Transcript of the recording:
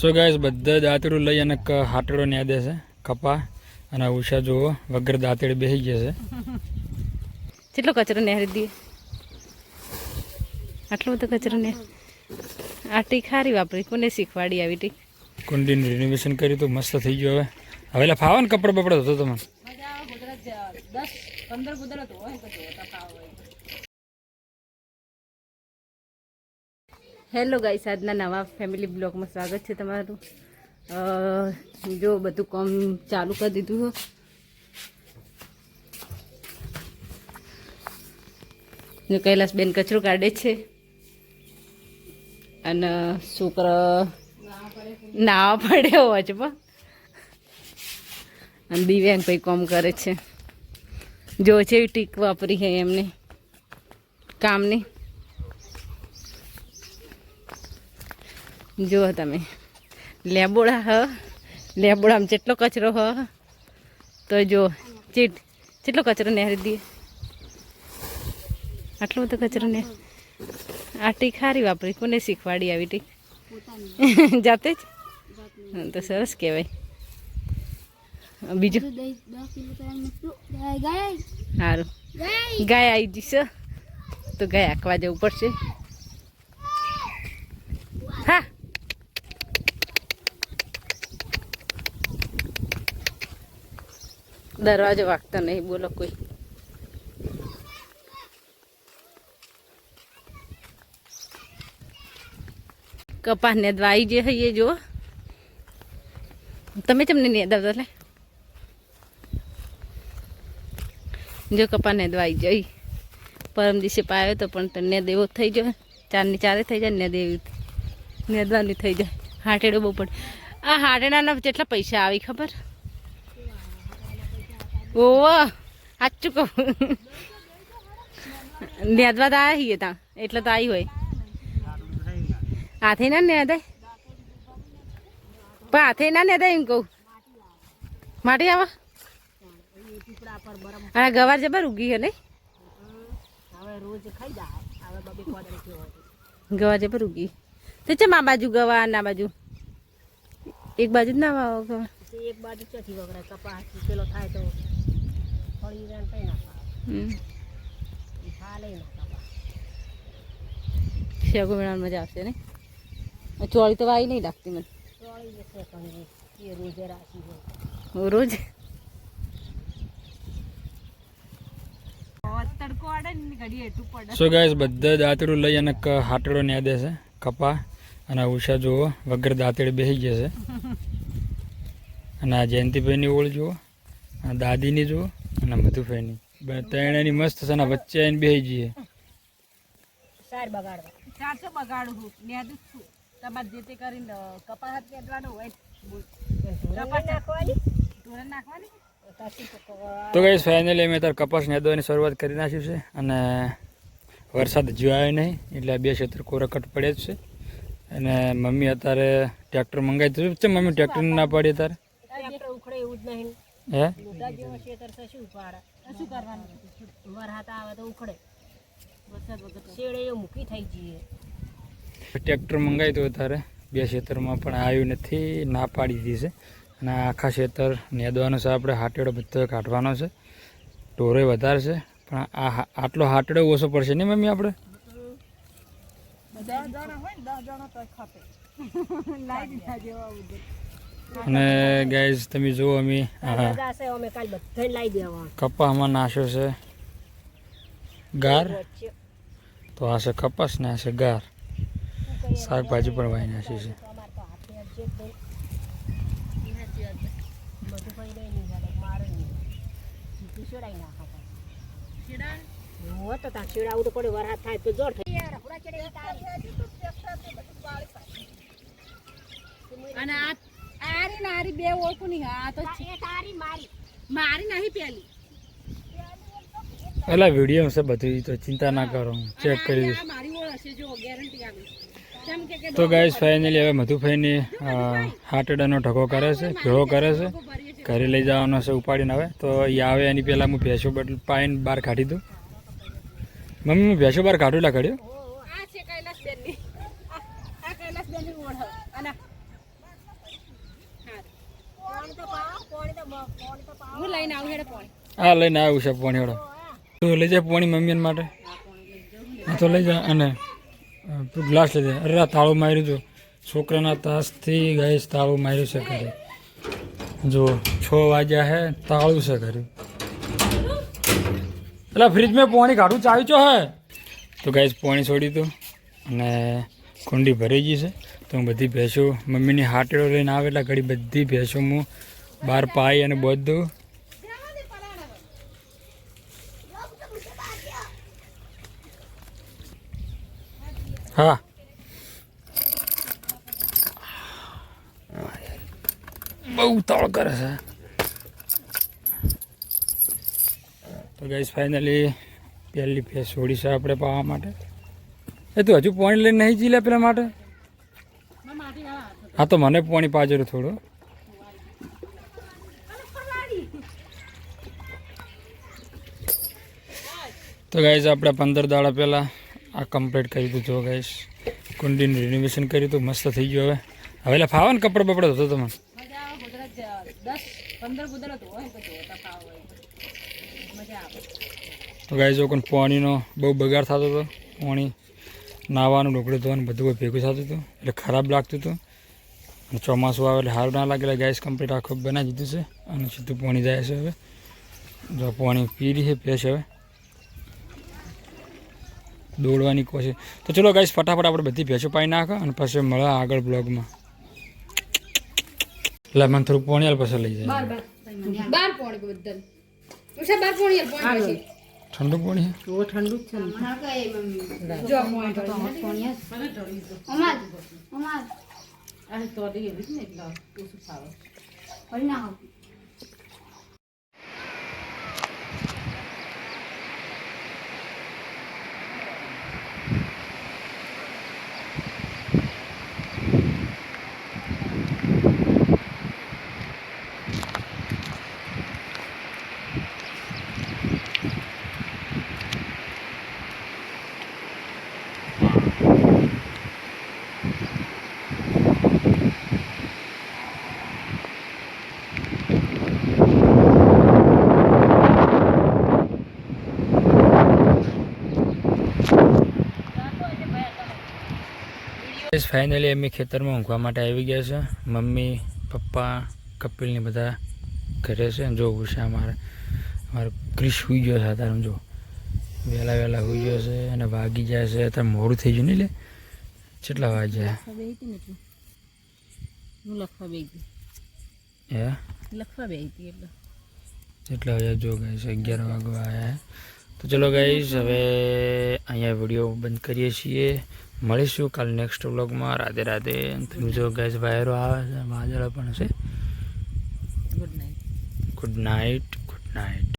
So guys બધા દાંતડું લઈ અને હાટડો ન્યા દે છે કપા અને ઉષા જુઓ વગર દાંતડી બેસી ગયા છે. કેટલો કચરો નેહરી દઈએ, આટલો બધો કચરો ને આ ટીક સારી વાપરી, કોને શીખવાડી આવી ટીક? કુંડીનું રિનોવેશન કર્યું તો મસ્ત થઈ ગયું. હવે એટલે ફાવો ને કપડો બપડો હતો તમને? હેલો ગાઈસ, આજના નવા ફેમિલી બ્લોગમાં સ્વાગત છે તમારું. જો બધું કામ ચાલુ કરી દીધું જો કૈલાસબેન કચરો કાઢે છે અને છોકરા નાવા પડ્યો વચમાં અને દિવ્યાંગ ભાઈ કામ કરે છે. જો છે ટીક વાપરી છે એમને કામની. જુઓ તમે લેબોડા લેબોડામાં જેટલો કચરો તો જો જેટલો કચરો નેહરી દઈએ, આટલો બધો કચરો ને આ ટીક સારી વાપરી, કોને શીખવાડી આવી ટીક? જાતે જ તો સરસ કહેવાય. બીજું સારું, ગાય આવી જશે તો ગાય આંકવા જવું પડશે. હા દરવાજો વાગતો નહીં, બોલો કોઈ. કપાસ ને દવાઈ જે હૈયે જો તમે તમને નહીં દાવતો એટલે જો કપાસ ને દવાઈ જઈ પરમ દિવસે પાયો તો પણ તને દેવો થઈ જાય, 4 ની 4 થઈ જાય ને દેવી નેદવાની થઈ જાય. હાટેડો બહુ પડે. આ હાટેડાના કેટલા પૈસા આવી ખબર? ઓવો સાચું કહું, નેદવા તો આવ્યા છીએ ત્યાં એટલે તો આવી હોય. હાથે ના નેદાય પણ હાથે ના નેદાય એમ કહું. માટી આવા અને ગવાર જબર ઉગી હે નહીં, ગવાર જબર ઉગી. તો ચમ આ બાજુ ગવા ના બાજુ એક બાજુ જ ના વાવો ગવા, એક બાજુ ચોથી વગર કપાસ પેલો થાય તો ફળી રાન કઈ ના ખાલે ના કપાસ શેગો મેળામાં મજા આવશે ને. ચોળી તો વાઈ નહીં લાગતી મને, ચોળી છે પણ એ રોજે રાખી હોય રોજ. સો ગાઈસ બધા દાંતડું લઈ અને હાટડો ન્યા દે છે કપા અને ઉષા જુઓ વગર દાંતડી બેસી ગયા છે. અને આ જયંતિભાઈની ઓળ જુઓ, આ દાદીની જુઓ અને મધુભાઈની ત્રણેયની મસ્ત છે ને વચ્ચે આવીને બેસી જઈએ. તો ગાઈસ ફાઇનલી અમે અત્યારે કપાસ નેદવાની શરૂઆત કરી નાખ્યું છે અને વરસાદ હજુ આવ્યો નહીં એટલે આ 2 ક્ષેત્ર કોરકટ પડે જ છે. અને મમ્મી અત્યારે ટ્રેક્ટર મંગાવી દીધું છે. મમ્મી ટ્રેક્ટર ના પાડી અત્યારે ટ્રેક્ટર મંગાવી તો અત્યારે 2 ક્ષેત્રમાં પણ આવ્યું નથી, ના પાડી દીધી છે. અને આખા ક્ષેત્ર નેદવાનો છે. આપણે હાટેડો બધો કાઢવાનો છે. ઢોરે વધારે છે પણ આટલો હાટેડો ઓછો પડશે નહીં મમ્મી આપણે? અને ગાઈઝ તમે જુઓ અમે કપાસમાં નાખ્યો છે ગાર, તો આ છે કપાસ ને આ છે ગાર. શાકભાજી પણ વાવી નાખી છે. અને આરી નારી બે ઓળખું નહીં, આ તો મારી નહીં પેલી એલા વિડીયો છે બધું, તો ચિંતા ના કરો, ચેક કરી દઈશ. તો ગાઈસ ફાઇનલી હવે મધુભાઈની હાટડાનો ઢગો કરે છે, ભેળો કરે છે, ઘરે લઈ જવાનો છે ઉપાડીને. હવે તો એ આવે એની પહેલાં હું ભેંસો પાઈને બહાર કાઢી દઉં. મમ્મી હું ભેંસો બહાર કાઢું કાઢ્યો હું લઈને આવું હેડે પાણી. આ લઈને આવ્યું છે પાણી વાળો. તું લઈ જાય પાણી મમ્મી માટે. હા તો લઈ જા અને ગ્લાસ લઈ જાય. અરે આ તાળું માર્યું જો છોકરાના તાસથી ગાઈસ તાળું માર્યું છે ઘરે. જો 6 વાગ્યા હે તાળું છે ઘરે. એટલે ફ્રીજમાં પાણી કાઢું ચાવી ચો હે. તો ગાઈસ પાણી છોડી દઉં અને કુંડી ભરાઈ ગઈ છે. તો હું બધી ભેંસો મમ્મીની હાટેડો લઈને આવે એટલે ઘડી બધી ભેંસો હું બહાર પાઈ અને બધું. હા બહુ તાળ કરે છે. તો ગાઈસ ફાઇનલી પહેલી ભેંસ છોડી છે આપણે પાવા માટે. એ તું હજુ પાણી લઈને નહીં જી લે પેલા માટે. હા તો મને પાણી પાજર થોડું. તો ગાઈસ આપણે 15 દાડા પહેલાં આ કમ્પ્લીટ કરી દીધું. જો ગાઈસ કુંડીનું રિનોવેશન કર્યું હતું, મસ્ત થઈ ગયું. હવે એટલે ફાવે ને કપડાં બપડા ધોતો તમે. 10-15 ગુદરા તો હોય તો મજા આવે. તો ગાઈસ જો કોઈ પાણીનો બહુ બગાડ થતો હતો. પાણી નાહવાનું ઢોકળું ધોવાનું બધું ભેગું થતું હતું એટલે ખરાબ લાગતું હતું. અને ચોમાસું આવે એટલે સારું ના લાગે. એટલે ગાઈસ કમ્પ્લીટ આખું બનાવી દીધું છે અને સીધું પાણી જાય છે. હવે જો પાણી પી રહી છે ભેંસ. હવે દોડવાની કોશિશ. તો ચલો ગાઈસ ફટાફટ આપણે બધી ભેંસો પાઈ નાખો અને પછી મળે આગળ બ્લોગમાં. એટલે મને થોડું પાણી હાલ પછી લઈ જાય. બાર પોણી બધા ઉષા બાર પોણી પાણી ઠંડુ પાણી તો ઠંડુ જ છે ને. હા કઈ મમ્મી જો પોણી અમાર અમાર આ તો દે એવી ને એટલે ઓછું ખાવે. પડી ના ફાઇનલી અમે ખેતરમાં ઊંઘવા માટે આવી ગયા છે. મમ્મી પપ્પા કપિલને બધા ઘરે છે. જો છે અમારે ક્રિશ સુઈ ગયો છે અત્યારે. જો વહેલા સુઈ ગયો છે અને વાગી જાય છે અત્યારે. મોડું થઈ ગયું નહીં લે. કેટલા વાગ્યા હું લખવા બે ગઈ. હે લખવા બે હતી એટલે કેટલા વાગ્યા જો ગાઈસ 11 વાગવા આવ્યા. તો ચલો ગાઈસ હવે અહીંયા વિડીયો બંધ કરીએ છીએ. મળીશું કાલે નેક્સ્ટ વ્લોગમાં. રાધે રાધે. તમે જો ગાઈસ વાયરો આવે છે, વાદળા પણ છે. Good night. Good night. Good night.